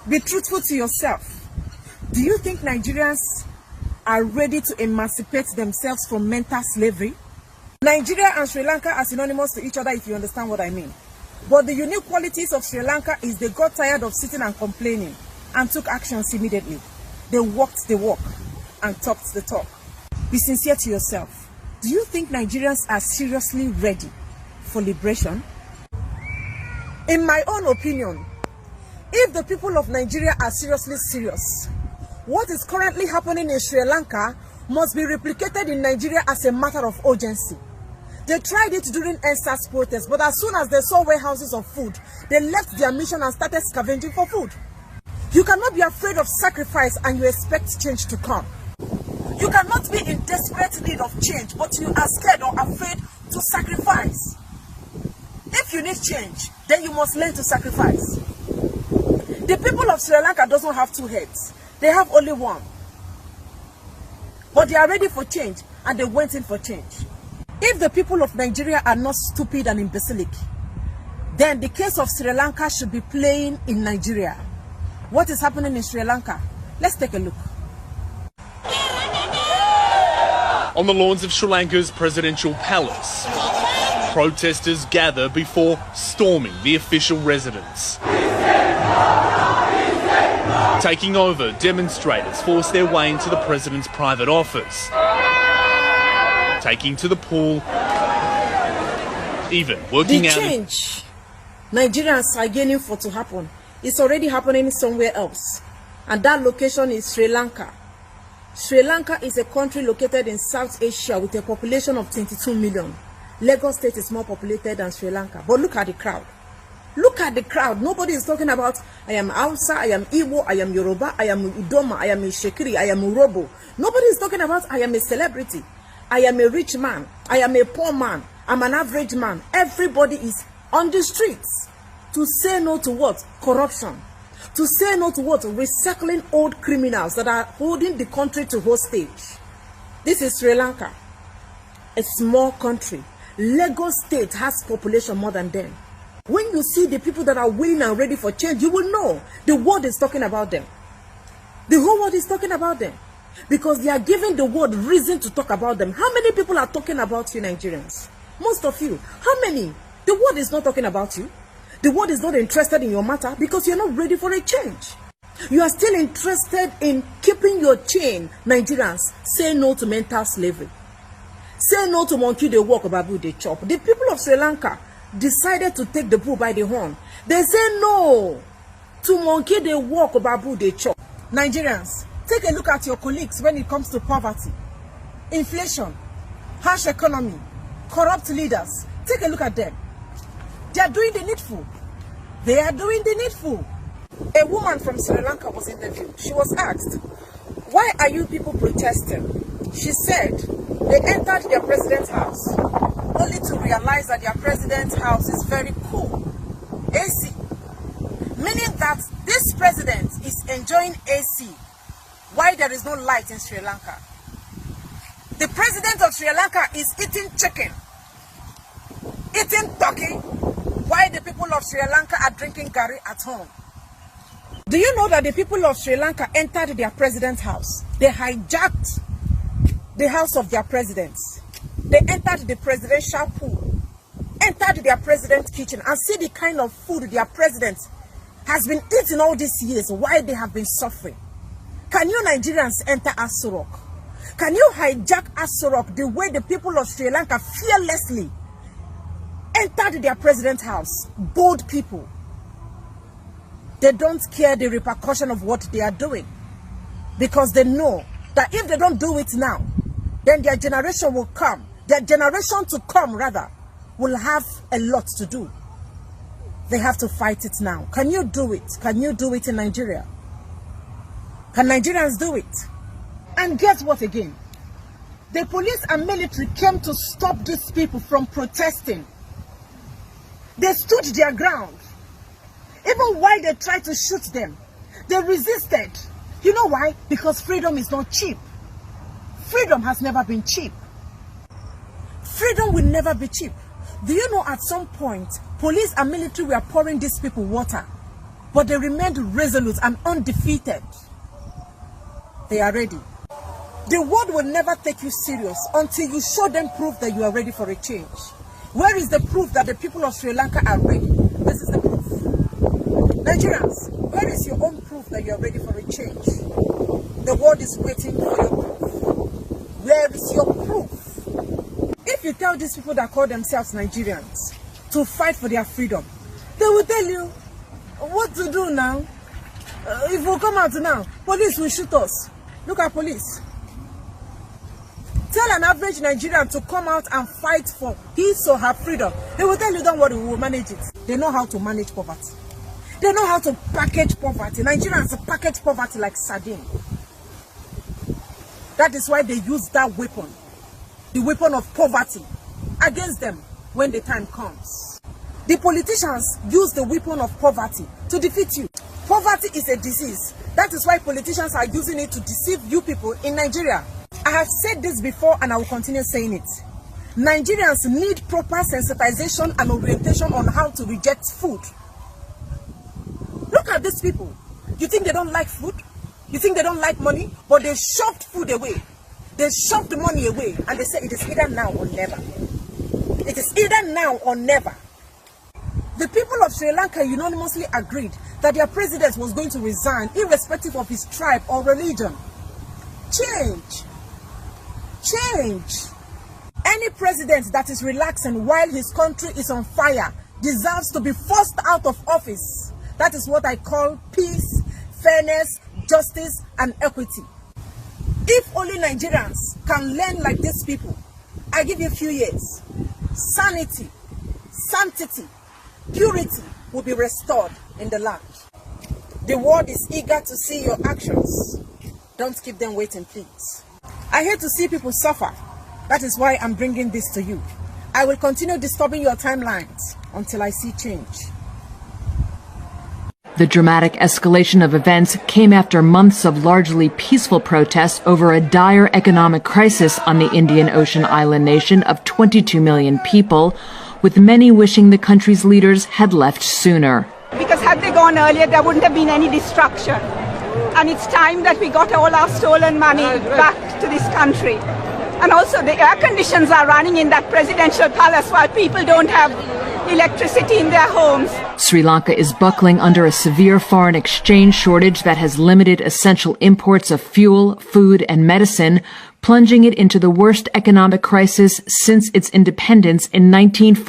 Be truthful to yourself. Do you think Nigerians are ready to emancipate themselves from mental slavery? Nigeria and Sri Lanka are synonymous to each other, if you understand what I mean. But the unique qualities of Sri Lanka is they got tired of sitting and complaining and took actions immediately. They walked the walk and talked the talk. Be sincere to yourself. Do you think Nigerians are seriously ready for liberation? In my own opinion, if the people of Nigeria are seriously serious, what is currently happening in Sri Lanka must be replicated in Nigeria as a matter of urgency. They tried it during NSAS protests, but as soon as they saw warehouses of food, they left their mission and started scavenging for food. You cannot be afraid of sacrifice and you expect change to come. You cannot be in desperate need of change, but you are scared or afraid to sacrifice. If you need change, then you must learn to sacrifice. The people of Sri Lanka doesn't have two heads. They have only one. But they are ready for change and they went in for change. If the people of Nigeria are not stupid and imbecilic, then the case of Sri Lanka should be playing in Nigeria. What is happening in Sri Lanka? Let's take a look. On the lawns of Sri Lanka's presidential palace, protesters gather before storming the official residence. Taking over, demonstrators force their way into the president's private office, taking to the pool, even working out. The change Nigerians are yearning for to happen is already happening somewhere else, and that location is Sri Lanka. Sri Lanka is a country located in South Asia with a population of 22 million. Lagos State is more populated than Sri Lanka. But look at the crowd. Look at the crowd. Nobody is talking about, I am Hausa, I am Igbo, I am Yoruba, I am Udoma, I am Ishekiri, I am Urobo. Nobody is talking about, I am a celebrity, I am a rich man, I am a poor man, I'm an average man. Everybody is on the streets to say no to what? Corruption. To say no to what? Recycling old criminals that are holding the country to hostage. This is Sri Lanka, a small country. Lagos State has population more than them. When you see the people that are willing and ready for change, you will know the world is talking about them. The whole world is talking about them because they are giving the world reason to talk about them. How many people are talking about you, Nigerians? Most of you. How many? The world is not talking about you. The world is not interested in your matter because you're not ready for a change. You are still interested in keeping your chain. Nigerians, say no to mental slavery. Say no to monkey they walk, babu they chop. The people of Sri Lanka decided to take the bull by the horn. They say no to monkey they walk, babu they chop. Nigerians, take a look at your colleagues when it comes to poverty, inflation, harsh economy, corrupt leaders. Take a look at them. They are doing the needful. They are doing the needful. A woman from Sri Lanka was interviewed. She was asked, why are you people protesting? She said they entered their president's house only to realize that their president's house is very cool, AC. Meaning that this president is enjoying AC while there is no light in Sri Lanka. The president of Sri Lanka is eating chicken, eating turkey, while the people of Sri Lanka are drinking curry at home. Do you know that the people of Sri Lanka entered their president's house? They hijacked the house of their presidents. They entered the presidential pool, entered their president's kitchen, and see the kind of food their president has been eating all these years while they have been suffering. Can you Nigerians enter Aso Rock? Can you hijack Aso Rock the way the people of Sri Lanka fearlessly entered their president's house? Bold people. They don't care the repercussion of what they are doing because they know that if they don't do it now, then their generation will come. Their generation to come, rather, will have a lot to do. They have to fight it now. Can you do it? Can you do it in Nigeria? Can Nigerians do it? And guess what again? The police and military came to stop these people from protesting. They stood their ground. Even while they tried to shoot them, they resisted. You know why? Because freedom is not cheap. Freedom has never been cheap. Freedom will never be cheap. Do you know at some point, police and military were pouring these people water? but they remained resolute and undefeated. They are ready. The world will never take you serious until you show them proof that you are ready for a change. Where is the proof that the people of Sri Lanka are ready? This is the proof. Nigerians, where is your own proof that you are ready for a change? The world is waiting for your proof. Where is your proof? If you tell these people that call themselves Nigerians to fight for their freedom, they will tell you what to do now. If we come out now, police will shoot us. Look at police. Tell an average Nigerian to come out and fight for his or her freedom. They will tell you, don't worry, we will manage it. They know how to manage poverty. They know how to package poverty. Nigerians package poverty like sardine. That is why they use that weapon, the weapon of poverty, against them when the time comes. The politicians use the weapon of poverty to defeat you. Poverty is a disease. That is why politicians are using it to deceive you people in Nigeria. I have said this before and I will continue saying it. Nigerians need proper sensitization and orientation on how to reject food. Look at these people. You think they don't like food? You think they don't like money? But they shoved food away. They shoved the money away and they say it is either now or never. It is either now or never. The people of Sri Lanka unanimously agreed that their president was going to resign irrespective of his tribe or religion. Change. Change. Any president that is relaxing while his country is on fire deserves to be forced out of office. That is what I call peace, fairness, justice, and equity. If only Nigerians can learn like these people, I give you a few years, sanity, sanctity, purity will be restored in the land. The world is eager to see your actions. Don't keep them waiting, please. I hate to see people suffer. That is why I'm bringing this to you. I will continue disturbing your timelines until I see change. The dramatic escalation of events came after months of largely peaceful protests over a dire economic crisis on the Indian Ocean island nation of 22 million people, with many wishing the country's leaders had left sooner. Because had they gone earlier, there wouldn't have been any destruction. And it's time that we got all our stolen money back to this country. And also the air conditions are running in that presidential palace while people don't have electricity in their homes. Sri Lanka is buckling under a severe foreign exchange shortage that has limited essential imports of fuel, food, and medicine, plunging it into the worst economic crisis since its independence in 1940.